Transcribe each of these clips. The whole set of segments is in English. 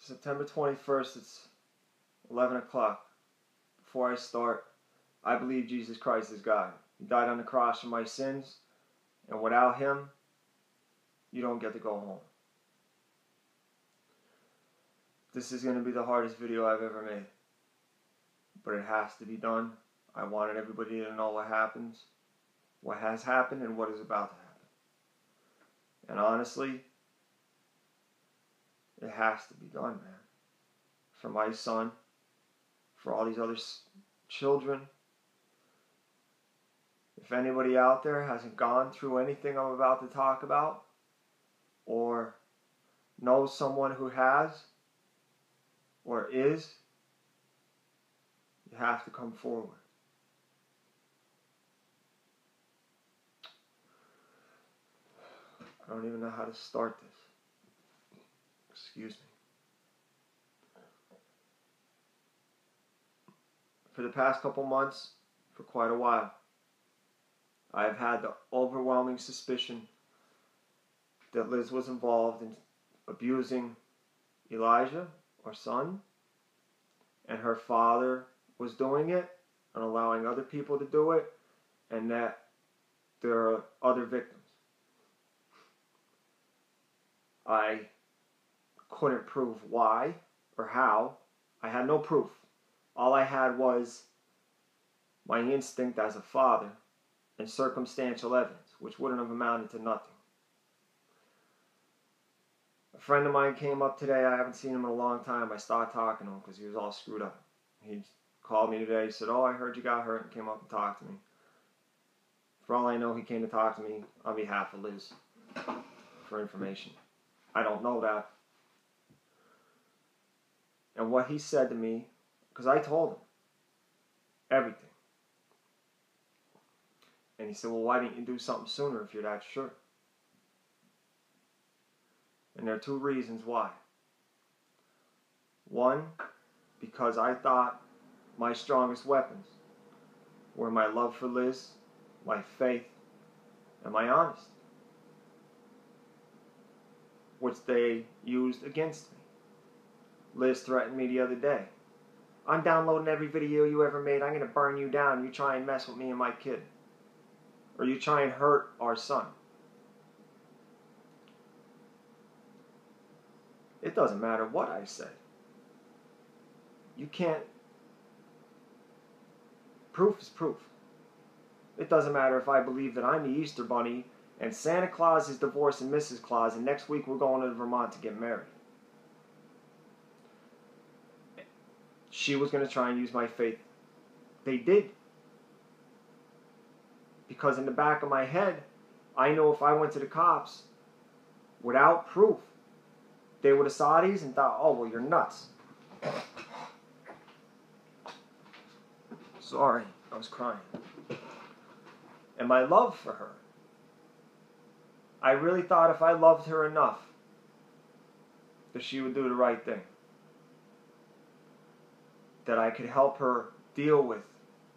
September 21st, it's 11 o'clock. Before I start, I believe Jesus Christ is God. He died on the cross for my sins, and without Him, you don't get to go home. This is going to be the hardest video I've ever made, but it has to be done. I wanted everybody to know what happens, what has happened, and what is about to happen. And honestly, it has to be done, man. For my son, for all these other children. If anybody out there hasn't gone through anything I'm about to talk about, or knows someone who has, or is, you have to come forward. I don't even know how to start this. Excuse me. For the past couple months, for quite a while, I have had the overwhelming suspicion that Liz was involved in abusing Elijah, our son, and her father was doing it and allowing other people to do it, and that there are other victims. I couldn't prove why or how. I had no proof. All I had was my instinct as a father and circumstantial evidence, which wouldn't have amounted to nothing. A friend of mine came up today. I haven't seen him in a long time. I started talking to him because he was all screwed up. He called me today. He said, "Oh, I heard you got hurt," and came up and talked to me. For all I know, he came to talk to me on behalf of Liz for information. I don't know that. And what he said to me, because I told him everything. And he said, "Well, why didn't you do something sooner if you're that sure?" And there are two reasons why. One, because I thought my strongest weapons were my love for Liz, my faith, and my honesty, which they used against me. Liz threatened me the other day. "I'm downloading every video you ever made. I'm going to burn you down. You try and mess with me and my kid. Or you try and hurt our son." It doesn't matter what I say. You can't. Proof is proof. It doesn't matter if I believe that I'm the Easter Bunny and Santa Claus is divorcing Mrs. Claus and next week we're going to Vermont to get married. She was going to try and use my faith. They did. Because in the back of my head, I know if I went to the cops without proof, they would have saw these and thought, "Oh, well, you're nuts." Sorry, I was crying. And my love for her. I really thought if I loved her enough, that she would do the right thing. That I could help her deal with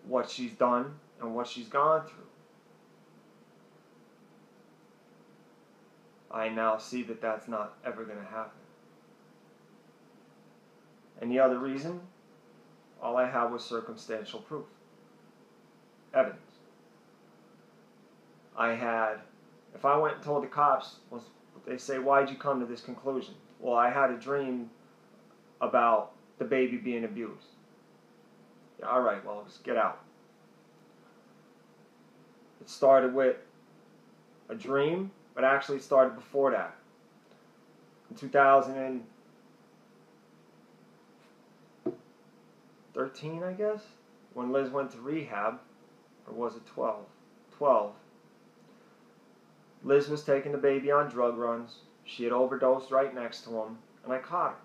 what she's done and what she's gone through. I now see that that's not ever going to happen. And the other reason, all I had was circumstantial proof. Evidence. I had, if I went and told the cops, they say, "Why'd you come to this conclusion?" Well, I had a dream about the baby being abused. Yeah, all right, well, just get out. It started with a dream, but actually it started before that. In 2013, I guess, when Liz went to rehab, or was it 12? 12. Liz was taking the baby on drug runs. She had overdosed right next to him, and I caught her.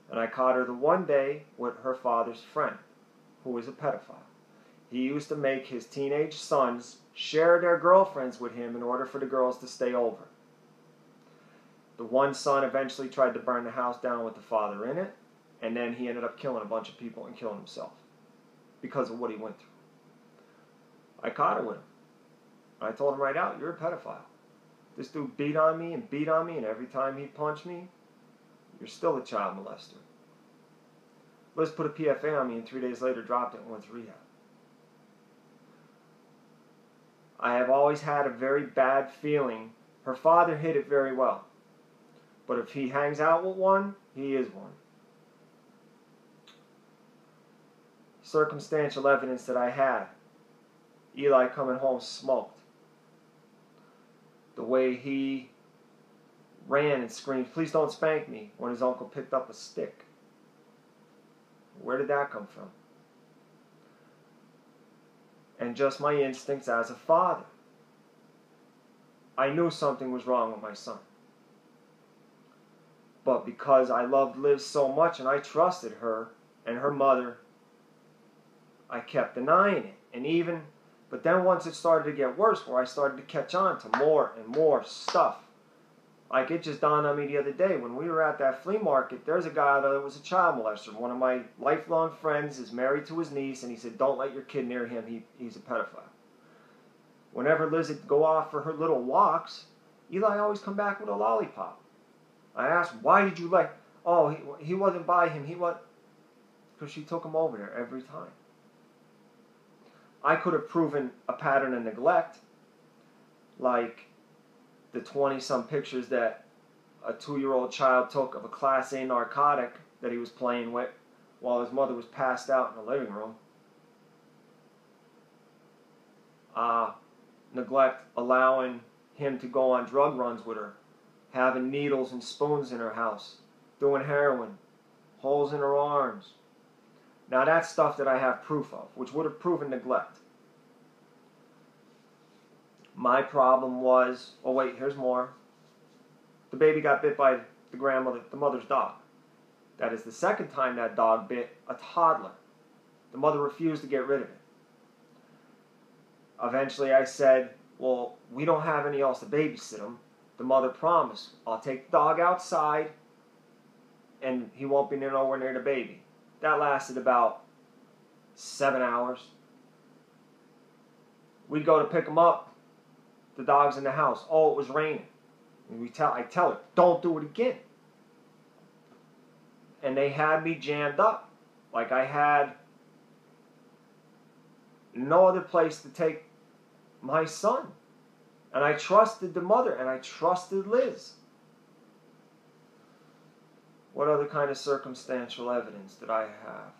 And I caught her the one day with her father's friend, who was a pedophile. He used to make his teenage sons share their girlfriends with him in order for the girls to stay over. The one son eventually tried to burn the house down with the father in it, and then he ended up killing a bunch of people and killing himself because of what he went through. I caught her with him. I told him right out, "You're a pedophile. This dude beat on me, and every time he punched me, you're still a child molester. Liz put a PFA on me and 3 days later dropped it and went to rehab. I have always had a very bad feeling. Her father hid it very well. But if he hangs out with one, he is one. Circumstantial evidence that I had. Eli coming home smoked. The way he ran and screamed, "Please don't spank me," when his uncle picked up a stick. Where did that come from? And just my instincts as a father. I knew something was wrong with my son. But because I loved Liz so much and I trusted her and her mother, I kept denying it. But then once it started to get worse, where I started to catch on to more and more stuff. Like, it just dawned on me the other day, when we were at that flea market, there's a guy that was a child molester. One of my lifelong friends is married to his niece, and he said, "Don't let your kid near him, he's a pedophile." Whenever Liz would go off for her little walks, Eli always come back with a lollipop. I asked, "Why did you he wasn't by him, because she took him over there every time. I could have proven a pattern of neglect, like the 20-some pictures that a 2-year-old child took of a Class A narcotic that he was playing with while his mother was passed out in the living room. Neglect allowing him to go on drug runs with her, having needles and spoons in her house, doing heroin, holes in her arms. Now that's stuff that I have proof of, which would have proven neglect. My problem was, oh wait, here's more. The baby got bit by the mother's dog. That is the second time that dog bit a toddler. The mother refused to get rid of it. Eventually I said, well, we don't have any else to babysit him. The mother promised, I'll take the dog outside and he won't be nowhere near the baby. That lasted about 7 hours. We'd go to pick him up. The dog's in the house. Oh, it was raining. And I tell her, don't do it again. And they had me jammed up. Like I had no other place to take my son. And I trusted the mother, and I trusted Liz. What other kind of circumstantial evidence did I have?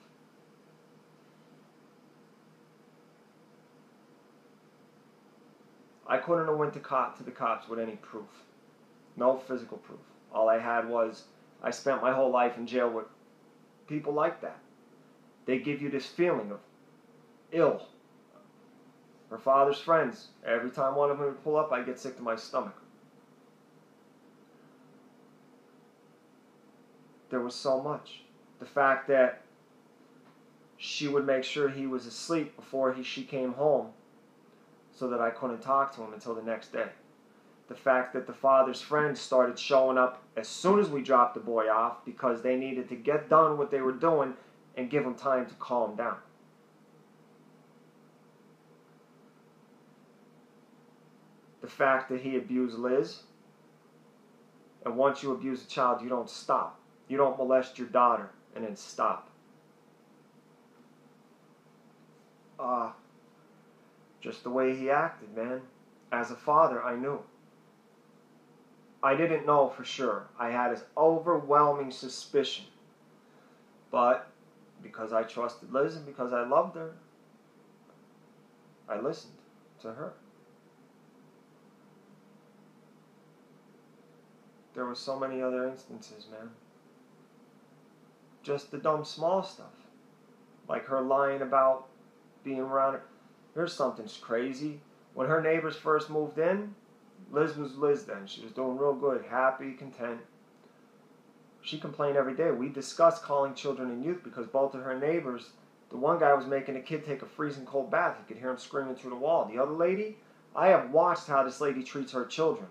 I couldn't have went to the cops with any proof. No physical proof. All I had was, I spent my whole life in jail with people like that. They give you this feeling of ill. Her father's friends. Every time one of them would pull up, I'd get sick to my stomach. There was so much. The fact that she would make sure he was asleep before she came home so that I couldn't talk to him until the next day. The fact that the father's friends started showing up as soon as we dropped the boy off because they needed to get done what they were doing and give him time to calm down. The fact that he abused Liz. And once you abuse a child, you don't stop. You don't molest your daughter and then stop. Just the way he acted, man. As a father, I knew. I didn't know for sure. I had this overwhelming suspicion. But because I trusted Liz and because I loved her, I listened to her. There were so many other instances, man. Just the dumb small stuff. Like her lying about being around her. Here's something crazy. When her neighbors first moved in, Liz was Liz then. She was doing real good, happy, content. She complained every day. We discussed calling children and youth because both of her neighbors, the one guy was making a kid take a freezing cold bath. You could hear him screaming through the wall. The other lady, I have watched how this lady treats her children.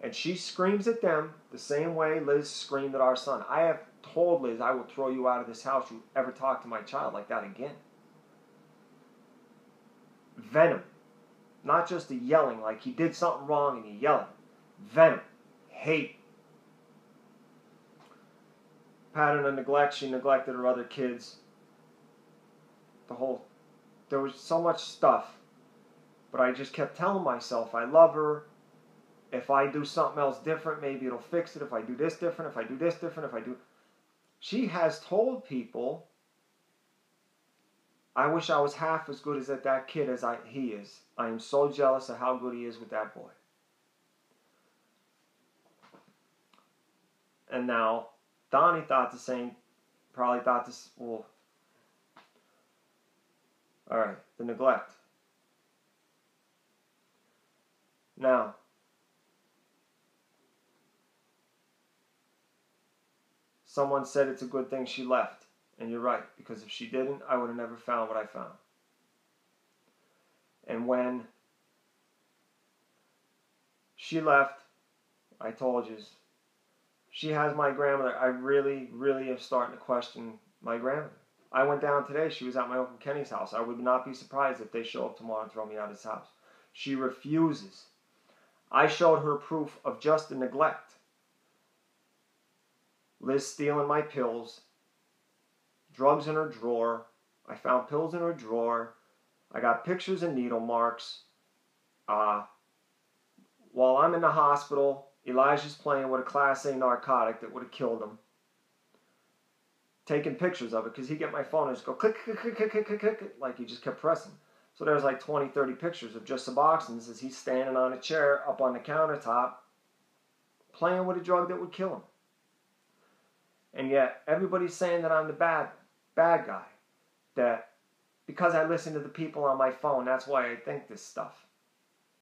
And she screams at them the same way Liz screamed at our son. I have told Liz, I will throw you out of this house if you ever talk to my child like that again. Venom. Not just the yelling, like he did something wrong and you yell at him. Venom. Hate. pattern of neglect. She neglected her other kids. There was so much stuff. But I just kept telling myself, I love her. If I do something else different, maybe it'll fix it. If I do this different, if I do this different, if I do... She has told people, I wish I was half as good as that kid as he is. I am so jealous of how good he is with that boy. And now, Donnie thought the same, probably thought this, well, alright, the neglect. Now, someone said it's a good thing she left. And you're right, because if she didn't, I would have never found what I found. And when she left, I told you, she has my grandmother. I really, really am starting to question my grandmother. I went down today. She was at my Uncle Kenny's house. I would not be surprised if they show up tomorrow and throw me out of his house. She refuses. I showed her proof of just the neglect. Liz stealing my pills, drugs in her drawer. I found pills in her drawer. I got pictures of needle marks. While I'm in the hospital, Elijah's playing with a Class A narcotic that would have killed him. Taking pictures of it, because he'd get my phone and just go click, click, click, click, click, click, click, like he just kept pressing. So there's like 20, 30 pictures of just Suboxones as he's standing on a chair up on the countertop playing with a drug that would kill him. And yet everybody's saying that I'm the bad guy. That because I listen to the people on my phone, that's why I think this stuff.